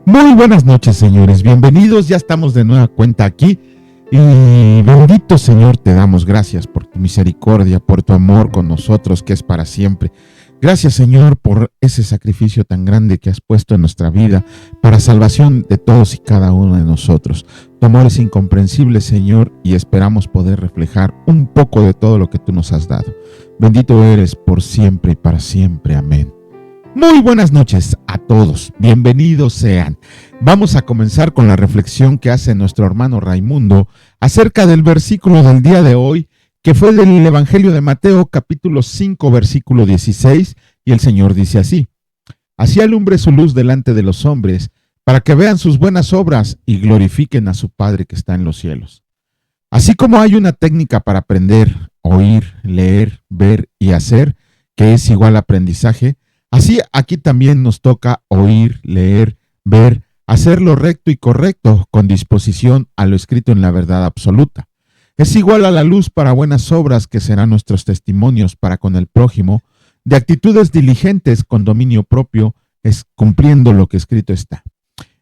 Muy buenas noches, señores. Bienvenidos. Ya estamos de nueva cuenta aquí. Y bendito Señor, te damos gracias por tu misericordia, por tu amor con nosotros, que es para siempre. Gracias, Señor, por ese sacrificio tan grande que has puesto en nuestra vida para salvación de todos y cada uno de nosotros. Tu amor es incomprensible, Señor, y esperamos poder reflejar un poco de todo lo que tú nos has dado. Bendito eres por siempre y para siempre. Amén. Muy buenas noches a todos, bienvenidos sean. Vamos a comenzar con la reflexión que hace nuestro hermano Raimundo acerca del versículo del día de hoy, que fue del Evangelio de Mateo, capítulo 5, versículo 16, y el Señor dice así: Así alumbre su luz delante de los hombres, para que vean sus buenas obras y glorifiquen a su Padre que está en los cielos. Así como hay una técnica para aprender, oír, leer, ver y hacer, que es igual a aprendizaje, así aquí también nos toca oír, leer, ver, hacer lo recto y correcto con disposición a lo escrito en la verdad absoluta. Es igual a la luz para buenas obras que serán nuestros testimonios para con el prójimo, de actitudes diligentes con dominio propio, es cumpliendo lo que escrito está.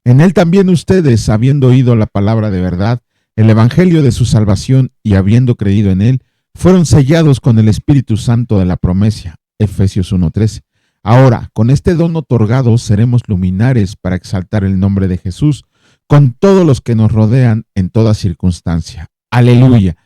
En él también ustedes, habiendo oído la palabra de verdad, el evangelio de su salvación y habiendo creído en él, fueron sellados con el Espíritu Santo de la promesa. Efesios 1:13. Ahora, con este don otorgado, seremos luminares para exaltar el nombre de Jesús con todos los que nos rodean en toda circunstancia. Aleluya.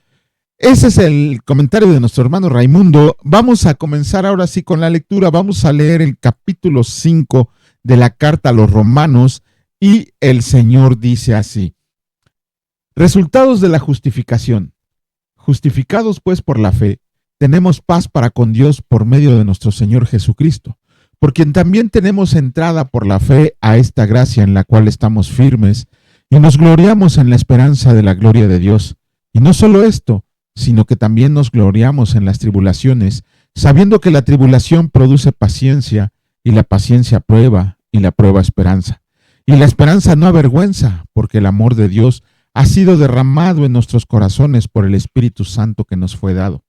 Ese es el comentario de nuestro hermano Raimundo. Vamos a comenzar ahora sí con la lectura. Vamos a leer el capítulo 5 de la carta a los Romanos y el Señor dice así: Resultados de la justificación. Justificados pues por la fe, tenemos paz para con Dios por medio de nuestro Señor Jesucristo, por quien también tenemos entrada por la fe a esta gracia en la cual estamos firmes y nos gloriamos en la esperanza de la gloria de Dios. Y no solo esto, sino que también nos gloriamos en las tribulaciones, sabiendo que la tribulación produce paciencia, y la paciencia prueba, y la prueba esperanza. Y la esperanza no avergüenza, porque el amor de Dios ha sido derramado en nuestros corazones por el Espíritu Santo que nos fue dado.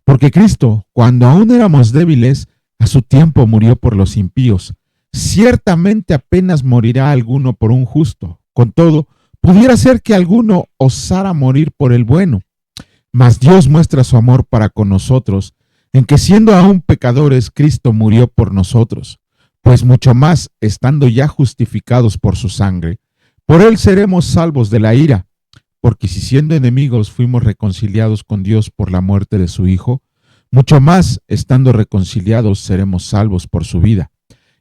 Porque Cristo, cuando aún éramos débiles, a su tiempo murió por los impíos. Ciertamente apenas morirá alguno por un justo. Con todo, pudiera ser que alguno osara morir por el bueno. Mas Dios muestra su amor para con nosotros, en que siendo aún pecadores, Cristo murió por nosotros. Pues mucho más, estando ya justificados por su sangre, por él seremos salvos de la ira. Porque si siendo enemigos fuimos reconciliados con Dios por la muerte de su Hijo, mucho más, estando reconciliados, seremos salvos por su vida.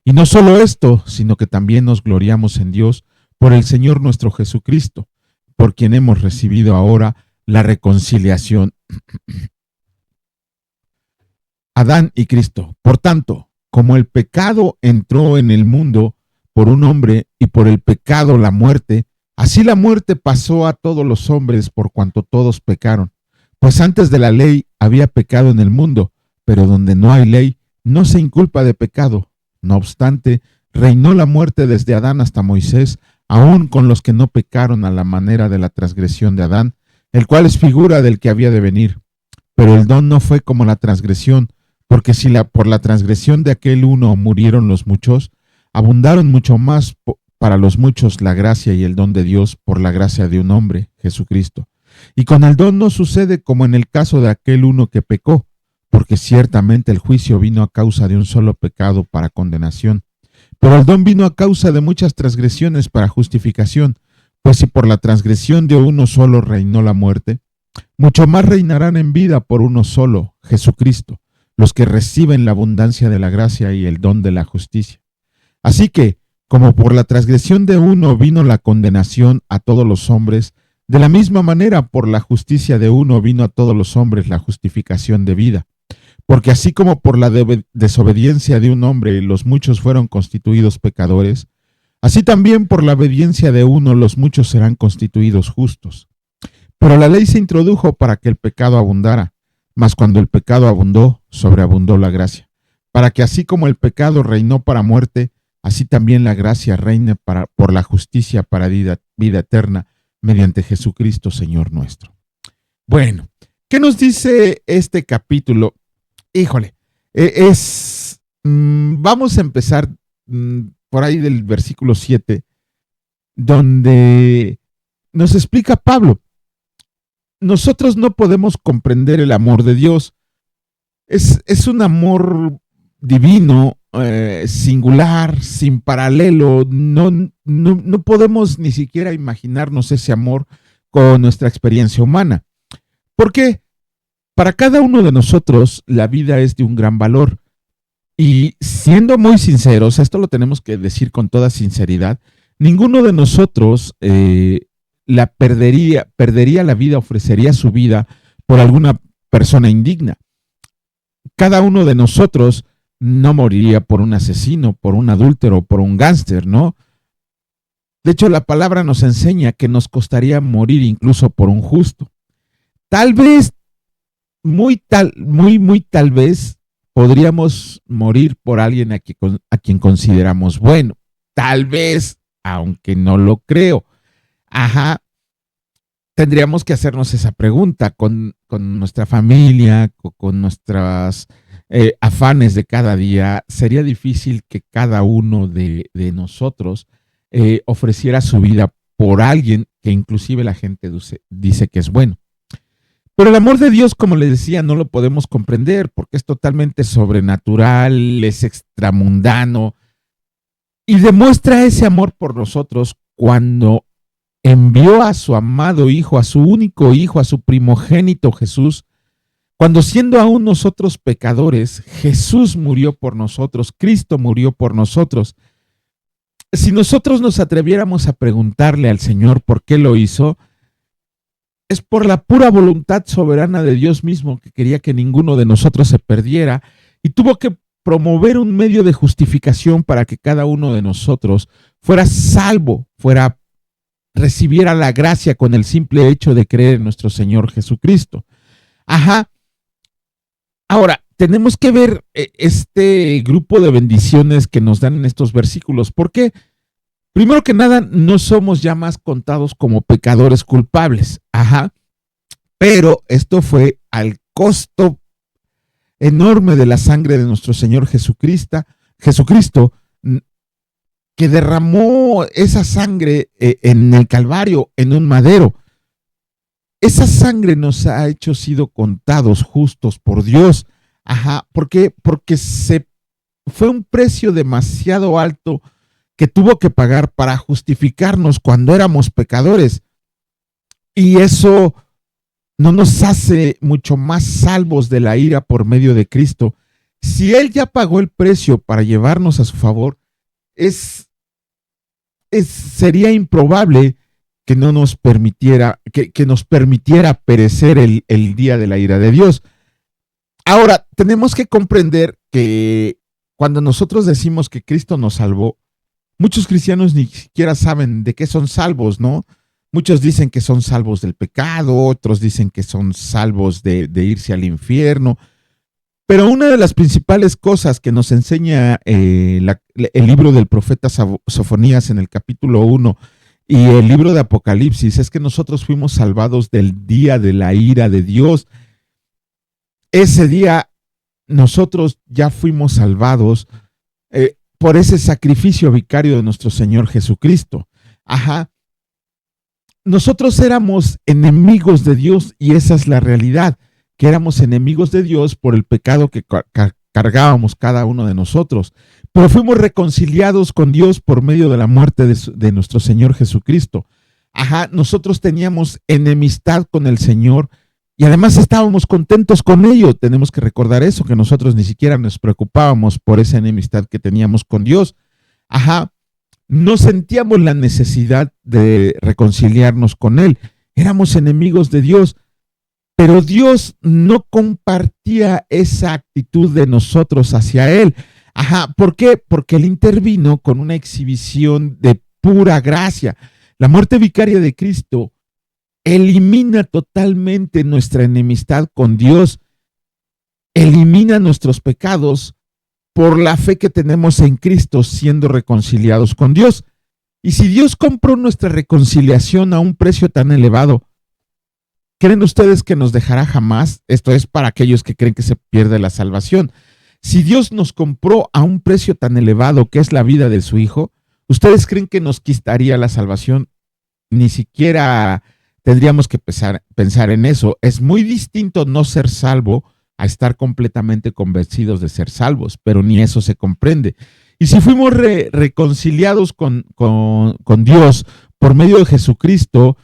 Y no solo esto, sino que también nos gloriamos en Dios por el Señor nuestro Jesucristo, por quien hemos recibido ahora la reconciliación. Adán y Cristo. Por tanto, como el pecado entró en el mundo por un hombre y por el pecado la muerte, así la muerte pasó a todos los hombres por cuanto todos pecaron. Pues antes de la ley había pecado en el mundo, pero donde no hay ley, no se inculpa de pecado. No obstante, reinó la muerte desde Adán hasta Moisés, aun con los que no pecaron a la manera de la transgresión de Adán, el cual es figura del que había de venir. Pero el don no fue como la transgresión, porque si por la transgresión de aquel uno murieron los muchos, abundaron mucho más para los muchos la gracia y el don de Dios por la gracia de un hombre, Jesucristo. Y con el don no sucede como en el caso de aquel uno que pecó, porque ciertamente el juicio vino a causa de un solo pecado para condenación, pero el don vino a causa de muchas transgresiones para justificación, pues si por la transgresión de uno solo reinó la muerte, mucho más reinarán en vida por uno solo, Jesucristo, los que reciben la abundancia de la gracia y el don de la justicia. Así que, como por la transgresión de uno vino la condenación a todos los hombres, de la misma manera por la justicia de uno vino a todos los hombres la justificación de vida. Porque así como por la desobediencia de un hombre los muchos fueron constituidos pecadores, así también por la obediencia de uno los muchos serán constituidos justos. Pero la ley se introdujo para que el pecado abundara, mas cuando el pecado abundó, sobreabundó la gracia, para que así como el pecado reinó para muerte, así también la gracia reine por la justicia para vida eterna, mediante Jesucristo Señor nuestro. Bueno, ¿qué nos dice este capítulo? Híjole, vamos a empezar por ahí del versículo 7, donde nos explica Pablo, nosotros no podemos comprender el amor de Dios. Es un amor divino, singular, sin paralelo. No podemos ni siquiera imaginarnos ese amor con nuestra experiencia humana. Porque para cada uno de nosotros la vida es de un gran valor. Y siendo muy sinceros, esto lo tenemos que decir con toda sinceridad, ninguno de nosotros la perdería la vida, ofrecería su vida por alguna persona indigna. Cada uno de nosotros no moriría por un asesino, por un adúltero, por un gángster, ¿no? De hecho, la palabra nos enseña que nos costaría morir incluso por un justo. Tal vez, muy tal vez, podríamos morir por alguien a quien consideramos bueno. Tal vez, aunque no lo creo. Ajá. Tendríamos que hacernos esa pregunta con nuestra familia, con nuestras afanes de cada día. Sería difícil que cada uno de nosotros ofreciera su vida por alguien que inclusive la gente dice que es bueno. Pero el amor de Dios, como les decía, no lo podemos comprender porque es totalmente sobrenatural, es extramundano y demuestra ese amor por nosotros cuando envió a su amado Hijo, a su único Hijo, a su primogénito Jesús, cuando siendo aún nosotros pecadores, Jesús murió por nosotros, Cristo murió por nosotros. Si nosotros nos atreviéramos a preguntarle al Señor por qué lo hizo, es por la pura voluntad soberana de Dios mismo que quería que ninguno de nosotros se perdiera y tuvo que promover un medio de justificación para que cada uno de nosotros fuera salvo, recibiera la gracia con el simple hecho de creer en nuestro Señor Jesucristo. Ajá. Ahora, tenemos que ver este grupo de bendiciones que nos dan en estos versículos. ¿Por qué? Primero que nada, no somos ya más contados como pecadores culpables. Ajá. Pero esto fue al costo enorme de la sangre de nuestro Señor Jesucristo, que derramó esa sangre en el Calvario, en un madero. Esa sangre nos ha hecho sido contados justos por Dios. Ajá. ¿Por qué? Porque fue un precio demasiado alto que tuvo que pagar para justificarnos cuando éramos pecadores. Y eso no nos hace mucho más salvos de la ira por medio de Cristo. Si Él ya pagó el precio para llevarnos a su favor, sería improbable que no nos permitiera, que nos permitiera perecer el día de la ira de Dios. Ahora, tenemos que comprender que cuando nosotros decimos que Cristo nos salvó, muchos cristianos ni siquiera saben de qué son salvos, ¿no? Muchos dicen que son salvos del pecado, otros dicen que son salvos de irse al infierno. Pero una de las principales cosas que nos enseña el libro del profeta Sofonías en el capítulo 1 y el libro de Apocalipsis es que nosotros fuimos salvados del día de la ira de Dios. Ese día nosotros ya fuimos salvados por ese sacrificio vicario de nuestro Señor Jesucristo. Ajá. Nosotros éramos enemigos de Dios y esa es la realidad, que éramos enemigos de Dios por el pecado que cargábamos cada uno de nosotros. Pero fuimos reconciliados con Dios por medio de la muerte de nuestro Señor Jesucristo. Ajá, nosotros teníamos enemistad con el Señor y además estábamos contentos con ello. Tenemos que recordar eso, que nosotros ni siquiera nos preocupábamos por esa enemistad que teníamos con Dios. Ajá, no sentíamos la necesidad de reconciliarnos con Él. Éramos enemigos de Dios, pero Dios no compartía esa actitud de nosotros hacia Él. Ajá, ¿por qué? Porque Él intervino con una exhibición de pura gracia. La muerte vicaria de Cristo elimina totalmente nuestra enemistad con Dios, elimina nuestros pecados por la fe que tenemos en Cristo siendo reconciliados con Dios. Y si Dios compró nuestra reconciliación a un precio tan elevado, ¿creen ustedes que nos dejará jamás? Esto es para aquellos que creen que se pierde la salvación. Si Dios nos compró a un precio tan elevado que es la vida de su Hijo, ¿Ustedes creen que nos quitaría la salvación? Ni siquiera tendríamos que pensar en eso. Es muy distinto no ser salvo a estar completamente convencidos de ser salvos, pero ni eso se comprende. Y si fuimos reconciliados con Dios por medio de Jesucristo,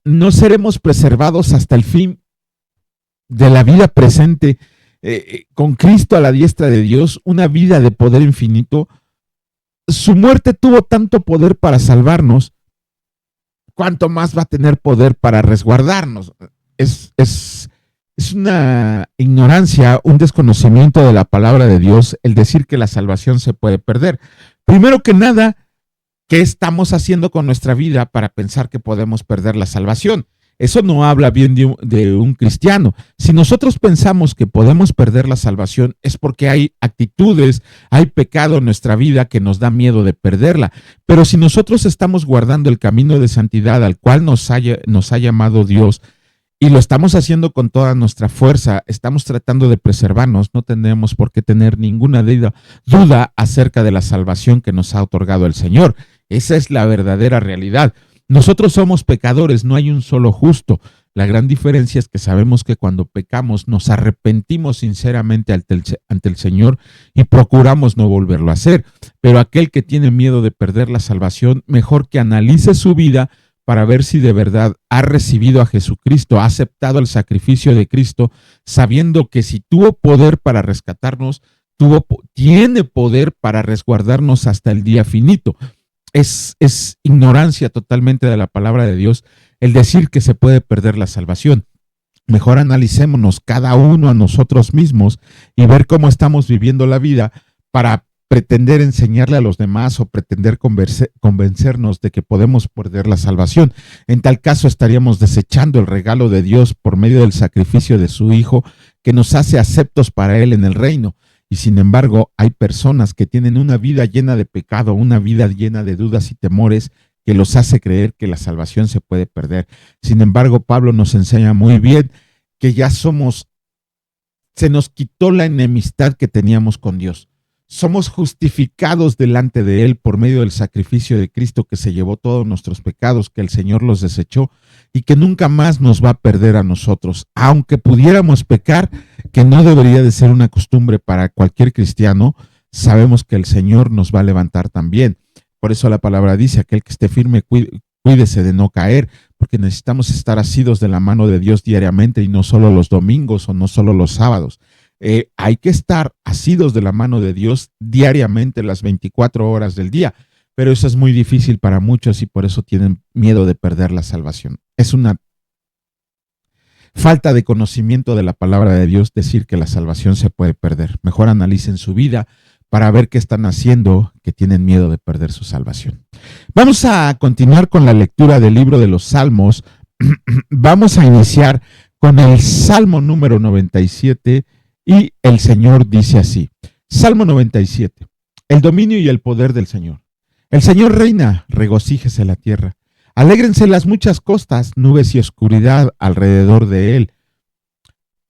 no seremos preservados hasta el fin de la vida presente, con Cristo a la diestra de Dios, una vida de poder infinito. Su muerte tuvo tanto poder para salvarnos, ¿cuánto más va a tener poder para resguardarnos? Es una ignorancia, un desconocimiento de la palabra de Dios el decir que la salvación se puede perder. Primero que nada, ¿qué estamos haciendo con nuestra vida para pensar que podemos perder la salvación? Eso no habla bien de un cristiano. Si nosotros pensamos que podemos perder la salvación, es porque hay actitudes, hay pecado en nuestra vida que nos da miedo de perderla. Pero si nosotros estamos guardando el camino de santidad al cual nos ha llamado Dios y lo estamos haciendo con toda nuestra fuerza, estamos tratando de preservarnos, no tenemos por qué tener ninguna duda acerca de la salvación que nos ha otorgado el Señor. Esa es la verdadera realidad. Nosotros somos pecadores, no hay un solo justo. La gran diferencia es que sabemos que cuando pecamos nos arrepentimos sinceramente ante el Señor y procuramos no volverlo a hacer. Pero aquel que tiene miedo de perder la salvación, mejor que analice su vida para ver si de verdad ha recibido a Jesucristo, ha aceptado el sacrificio de Cristo, sabiendo que si tuvo poder para rescatarnos, tiene poder para resguardarnos hasta el día finito. Es ignorancia totalmente de la palabra de Dios el decir que se puede perder la salvación. Mejor analicémonos cada uno a nosotros mismos y ver cómo estamos viviendo la vida para pretender enseñarle a los demás o pretender convencernos de que podemos perder la salvación. En tal caso estaríamos desechando el regalo de Dios por medio del sacrificio de su Hijo que nos hace aceptos para Él en el reino. Y sin embargo, hay personas que tienen una vida llena de pecado, una vida llena de dudas y temores que los hace creer que la salvación se puede perder. Sin embargo, Pablo nos enseña muy bien que ya se nos quitó la enemistad que teníamos con Dios. Somos justificados delante de Él por medio del sacrificio de Cristo que se llevó todos nuestros pecados, que el Señor los desechó y que nunca más nos va a perder a nosotros. Aunque pudiéramos pecar, que no debería de ser una costumbre para cualquier cristiano, sabemos que el Señor nos va a levantar también. Por eso la palabra dice, aquel que esté firme, cuídese de no caer, porque necesitamos estar asidos de la mano de Dios diariamente y no solo los domingos o no solo los sábados. Hay que estar asidos de la mano de Dios diariamente las 24 horas del día, pero eso es muy difícil para muchos y por eso tienen miedo de perder la salvación. Es una falta de conocimiento de la palabra de Dios decir que la salvación se puede perder. Mejor analicen su vida para ver qué están haciendo que tienen miedo de perder su salvación. Vamos a continuar con la lectura del libro de los Salmos. Vamos a iniciar con el Salmo número 97 y el Señor dice así. Salmo 97. El dominio y el poder del Señor. El Señor reina, regocíjese la tierra. Alégrense las muchas costas, nubes y oscuridad alrededor de él.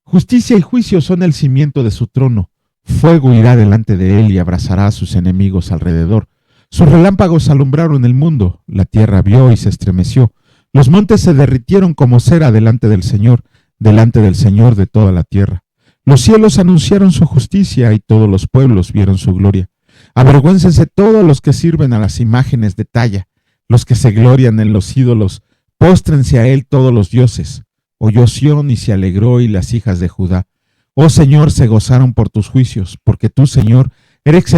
Justicia y juicio son el cimiento de su trono. Fuego irá delante de él y abrazará a sus enemigos alrededor. Sus relámpagos alumbraron el mundo. La tierra vio y se estremeció. Los montes se derritieron como cera delante del Señor de toda la tierra. Los cielos anunciaron su justicia y todos los pueblos vieron su gloria. Avergüéncense todos los que sirven a las imágenes de talla, los que se glorian en los ídolos. Póstrense a él todos los dioses. Oyó Sión y se alegró y las hijas de Judá. Oh Señor, se gozaron por tus juicios, porque tú, Señor, eres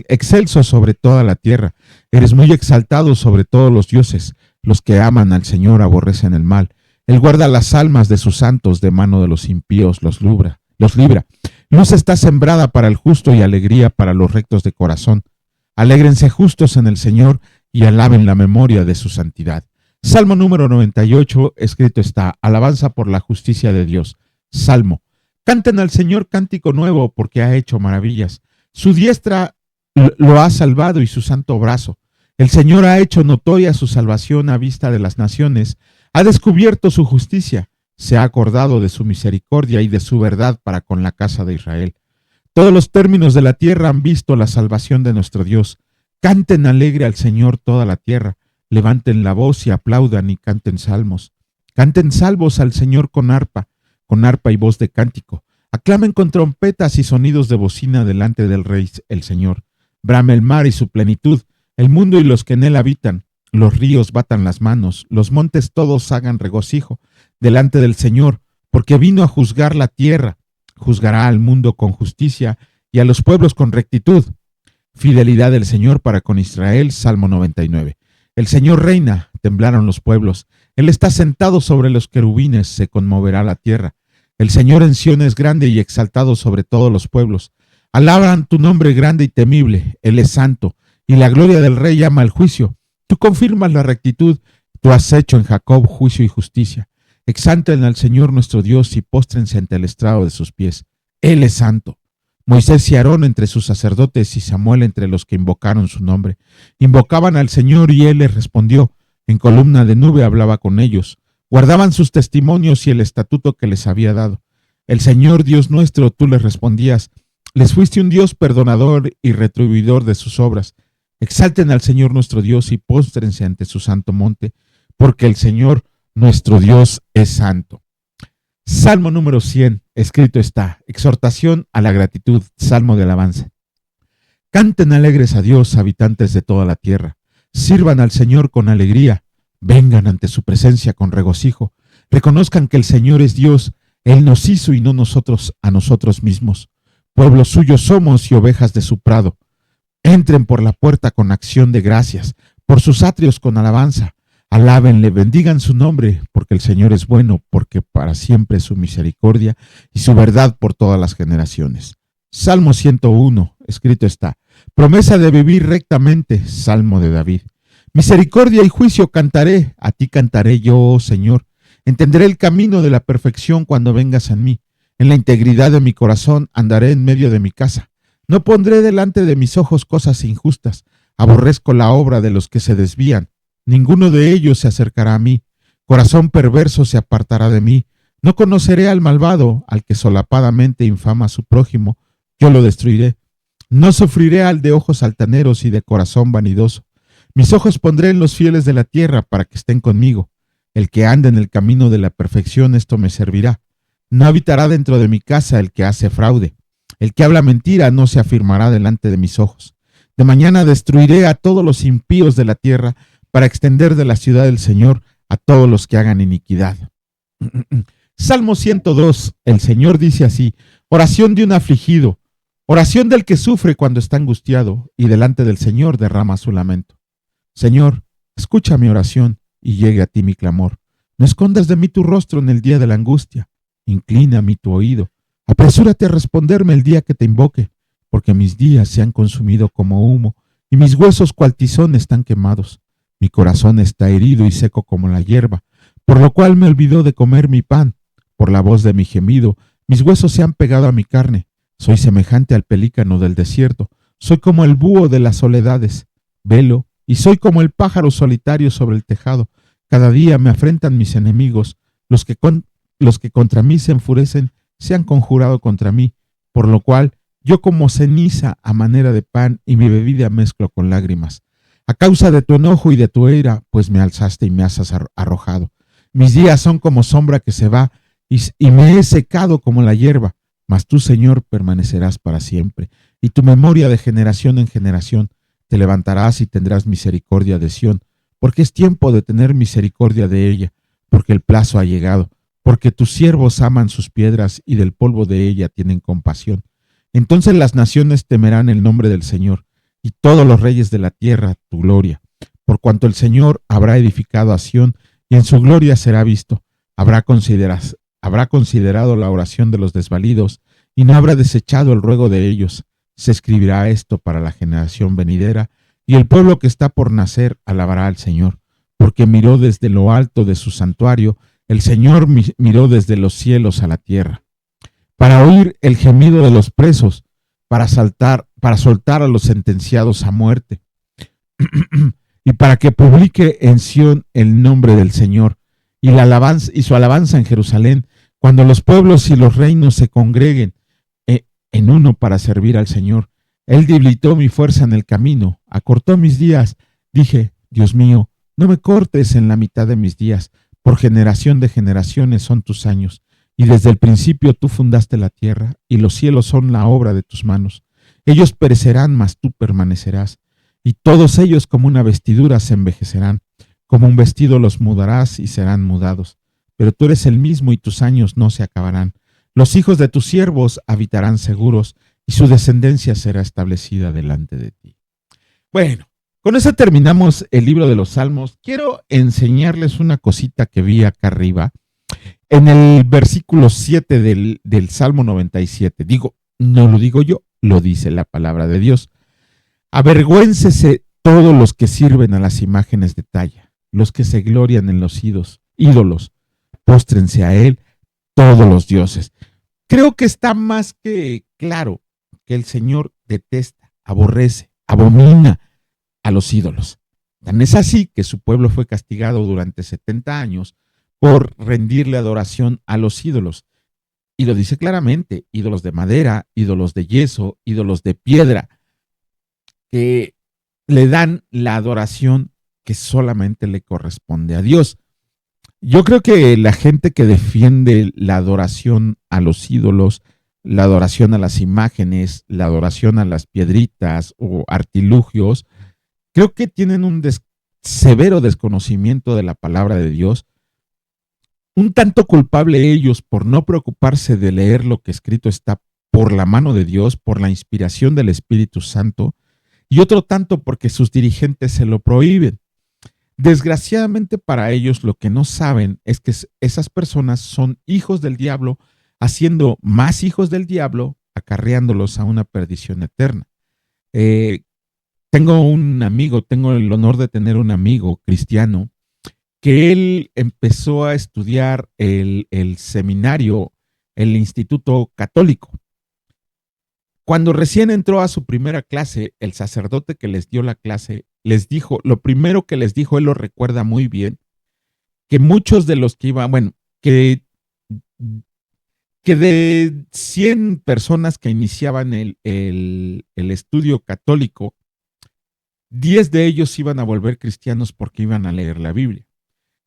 excelso sobre toda la tierra. Eres muy exaltado sobre todos los dioses. Los que aman al Señor aborrecen el mal. Él guarda las almas de sus santos de mano de los impíos, los libra. Luz está sembrada para el justo y alegría para los rectos de corazón. Alégrense justos en el Señor y alaben la memoria de su santidad. Salmo número 98, escrito está, alabanza por la justicia de Dios. Salmo. Canten al Señor cántico nuevo porque ha hecho maravillas. Su diestra lo ha salvado y su santo brazo. El Señor ha hecho notoria su salvación a vista de las naciones. Ha descubierto su justicia. Se ha acordado de su misericordia y de su verdad para con la casa de Israel. Todos los términos de la tierra han visto la salvación de nuestro Dios. Canten alegre al Señor toda la tierra, levanten la voz y aplaudan y canten salmos. Canten salvos al Señor con arpa y voz de cántico. Aclamen con trompetas y sonidos de bocina delante del Rey el Señor. Brame el mar y su plenitud, el mundo y los que en él habitan. Los ríos batan las manos, los montes todos hagan regocijo delante del Señor, porque vino a juzgar la tierra. Juzgará al mundo con justicia y a los pueblos con rectitud. Fidelidad del Señor para con Israel, Salmo 99. El Señor reina, temblaron los pueblos. Él está sentado sobre los querubines, se conmoverá la tierra. El Señor en Sión es grande y exaltado sobre todos los pueblos. Alaban tu nombre grande y temible. Él es santo, y la gloria del Rey llama al juicio. Tú confirmas la rectitud, tú has hecho en Jacob juicio y justicia. Exalten al Señor nuestro Dios y póstrense ante el estrado de sus pies. Él es santo. Moisés y Aarón entre sus sacerdotes y Samuel entre los que invocaron su nombre. Invocaban al Señor y él les respondió. En columna de nube hablaba con ellos. Guardaban sus testimonios y el estatuto que les había dado. El Señor Dios nuestro, tú les respondías. Les fuiste un Dios perdonador y retribuidor de sus obras. Exalten al Señor nuestro Dios y póstrense ante su santo monte, porque el Señor nuestro Dios es santo. Salmo número 100, escrito está, exhortación a la gratitud, salmo de alabanza. Canten alegres a Dios, habitantes de toda la tierra. Sirvan al Señor con alegría. Vengan ante su presencia con regocijo. Reconozcan que el Señor es Dios. Él nos hizo y no nosotros a nosotros mismos. Pueblo suyo somos y ovejas de su prado. Entren por la puerta con acción de gracias, por sus atrios con alabanza. Alábenle, bendigan su nombre, porque el Señor es bueno, porque para siempre es su misericordia y su verdad por todas las generaciones. Salmo 101, escrito está, promesa de vivir rectamente, salmo de David. Misericordia y juicio cantaré, a ti cantaré yo, oh Señor. Entenderé el camino de la perfección cuando vengas a mí. En la integridad de mi corazón andaré en medio de mi casa. No pondré delante de mis ojos cosas injustas. Aborrezco la obra de los que se desvían. Ninguno de ellos se acercará a mí. Corazón perverso se apartará de mí. No conoceré al malvado, al que solapadamente infama a su prójimo. Yo lo destruiré. No sufriré al de ojos altaneros y de corazón vanidoso. Mis ojos pondré en los fieles de la tierra para que estén conmigo. El que anda en el camino de la perfección, esto me servirá. No habitará dentro de mi casa el que hace fraude. El que habla mentira no se afirmará delante de mis ojos. De mañana destruiré a todos los impíos de la tierra, para extender de la ciudad del Señor a todos los que hagan iniquidad. Salmo 102, el Señor dice así, oración de un afligido, oración del que sufre cuando está angustiado y delante del Señor derrama su lamento. Señor, escucha mi oración y llegue a ti mi clamor. No escondas de mí tu rostro en el día de la angustia. Inclina a mí tu oído. Apresúrate a responderme el día que te invoque, porque mis días se han consumido como humo y mis huesos cual tizón están quemados. Mi corazón está herido y seco como la hierba, por lo cual me olvidó de comer mi pan. Por la voz de mi gemido, mis huesos se han pegado a mi carne. Soy semejante al pelícano del desierto. Soy como el búho de las soledades. Velo, y soy como el pájaro solitario sobre el tejado. Cada día me afrentan mis enemigos. Los que contra mí se enfurecen se han conjurado contra mí, por lo cual yo como ceniza a manera de pan y mi bebida mezclo con lágrimas. A causa de tu enojo y de tu ira, pues me alzaste y me has arrojado. Mis días son como sombra que se va, y me he secado como la hierba. Mas tú, Señor, permanecerás para siempre, y tu memoria de generación en generación. Te levantarás y tendrás misericordia de Sión, porque es tiempo de tener misericordia de ella, porque el plazo ha llegado, porque tus siervos aman sus piedras y del polvo de ella tienen compasión. Entonces las naciones temerán el nombre del Señor, y todos los reyes de la tierra tu gloria, por cuanto el Señor habrá edificado a Sión, y en su gloria será visto. Habrá considerado la oración de los desvalidos, y no habrá desechado el ruego de ellos. Se escribirá esto para la generación venidera, y el pueblo que está por nacer alabará al Señor, porque miró desde lo alto de su santuario, el Señor miró desde los cielos a la tierra, para oír el gemido de los presos, para soltar a los sentenciados a muerte, y para que publique en Sión el nombre del Señor, y su alabanza en Jerusalén, cuando los pueblos y los reinos se congreguen en uno para servir al Señor. Él debilitó mi fuerza en el camino, acortó mis días. Dije, Dios mío, no me cortes en la mitad de mis días, por generación de generaciones son tus años, y desde el principio tú fundaste la tierra, y los cielos son la obra de tus manos. Ellos perecerán, mas tú permanecerás, y todos ellos como una vestidura se envejecerán, como un vestido los mudarás y serán mudados. Pero tú eres el mismo y tus años no se acabarán. Los hijos de tus siervos habitarán seguros, y su descendencia será establecida delante de ti. Bueno, con eso terminamos el libro de los Salmos. Quiero enseñarles una cosita que vi acá arriba, en el versículo 7 del Salmo 97. Digo, no lo digo yo, lo dice la palabra de Dios. Avergüéncese todos los que sirven a las imágenes de talla, los que se glorian en los ídolos, póstrense a él todos los dioses. Creo que está más que claro que el Señor detesta, aborrece, abomina a los ídolos. Tan es así que su pueblo fue castigado durante 70 años por rendirle adoración a los ídolos. Y lo dice claramente, ídolos de madera, ídolos de yeso, ídolos de piedra, que le dan la adoración que solamente le corresponde a Dios. Yo creo que la gente que defiende la adoración a los ídolos, la adoración a las imágenes, la adoración a las piedritas o artilugios, creo que tienen un severo desconocimiento de la palabra de Dios, un tanto culpable ellos por no preocuparse de leer lo que escrito está por la mano de Dios, por la inspiración del Espíritu Santo, y otro tanto porque sus dirigentes se lo prohíben. Desgraciadamente para ellos lo que no saben es que esas personas son hijos del diablo, haciendo más hijos del diablo, acarreándolos a una perdición eterna. Tengo el honor de tener un amigo cristiano que él empezó a estudiar el seminario, el Instituto Católico. Cuando recién entró a su primera clase, el sacerdote que les dio la clase les dijo, lo primero que les dijo, él lo recuerda muy bien, que muchos de los que iban, que de 100 personas que iniciaban el estudio católico, 10 de ellos iban a volver cristianos porque iban a leer la Biblia.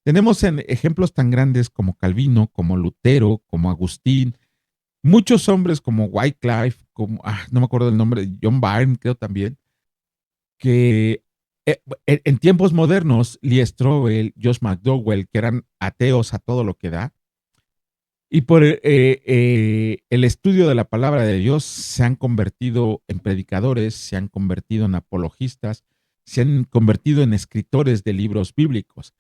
Tenemos ejemplos tan grandes como Calvino, como Lutero, como Agustín, muchos hombres como Wycliffe, como, no me acuerdo del nombre, John Byrne, creo también, que en tiempos modernos, Lee Strobel, Josh McDowell, que eran ateos a todo lo que da, y por el estudio de la palabra de Dios se han convertido en predicadores, se han convertido en apologistas, se han convertido en escritores de libros bíblicos.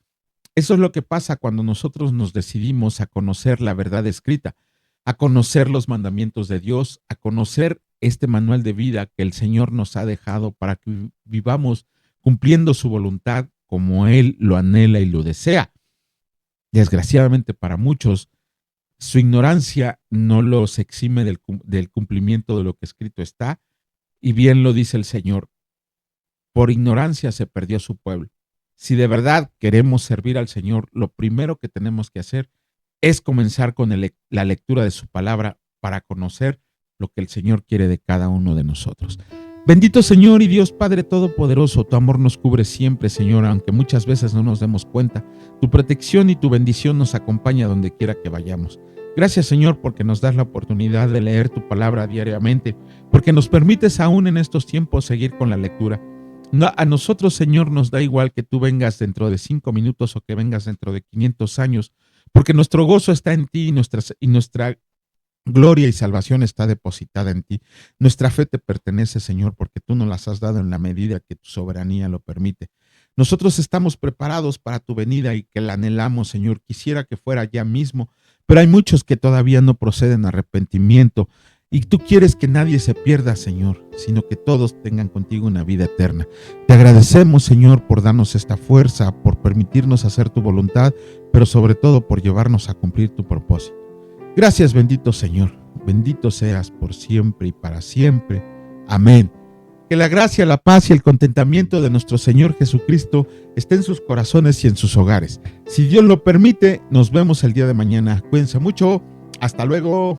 Eso es lo que pasa cuando nosotros nos decidimos a conocer la verdad escrita, a conocer los mandamientos de Dios, a conocer este manual de vida que el Señor nos ha dejado para que vivamos cumpliendo su voluntad como Él lo anhela y lo desea. Desgraciadamente para muchos, su ignorancia no los exime del cumplimiento de lo que escrito está, y bien lo dice el Señor, por ignorancia se perdió su pueblo. Si de verdad queremos servir al Señor, lo primero que tenemos que hacer es comenzar con la lectura de su palabra para conocer lo que el Señor quiere de cada uno de nosotros. Bendito Señor y Dios Padre Todopoderoso, tu amor nos cubre siempre, Señor, aunque muchas veces no nos demos cuenta. Tu protección y tu bendición nos acompaña donde quiera que vayamos. Gracias, Señor, porque nos das la oportunidad de leer tu palabra diariamente, porque nos permites aún en estos tiempos seguir con la lectura. A nosotros, Señor, nos da igual que tú vengas dentro de 5 minutos o que vengas dentro de 500 años, porque nuestro gozo está en ti y nuestra gloria y salvación está depositada en ti. Nuestra fe te pertenece, Señor, porque tú nos las has dado en la medida que tu soberanía lo permite. Nosotros estamos preparados para tu venida y que la anhelamos, Señor. Quisiera que fuera ya mismo, pero hay muchos que todavía no proceden a arrepentimiento. Y tú quieres que nadie se pierda, Señor, sino que todos tengan contigo una vida eterna. Te agradecemos, Señor, por darnos esta fuerza, por permitirnos hacer tu voluntad, pero sobre todo por llevarnos a cumplir tu propósito. Gracias, bendito Señor. Bendito seas por siempre y para siempre. Amén. Que la gracia, la paz y el contentamiento de nuestro Señor Jesucristo esté en sus corazones y en sus hogares. Si Dios lo permite, nos vemos el día de mañana. Cuídense mucho. Hasta luego.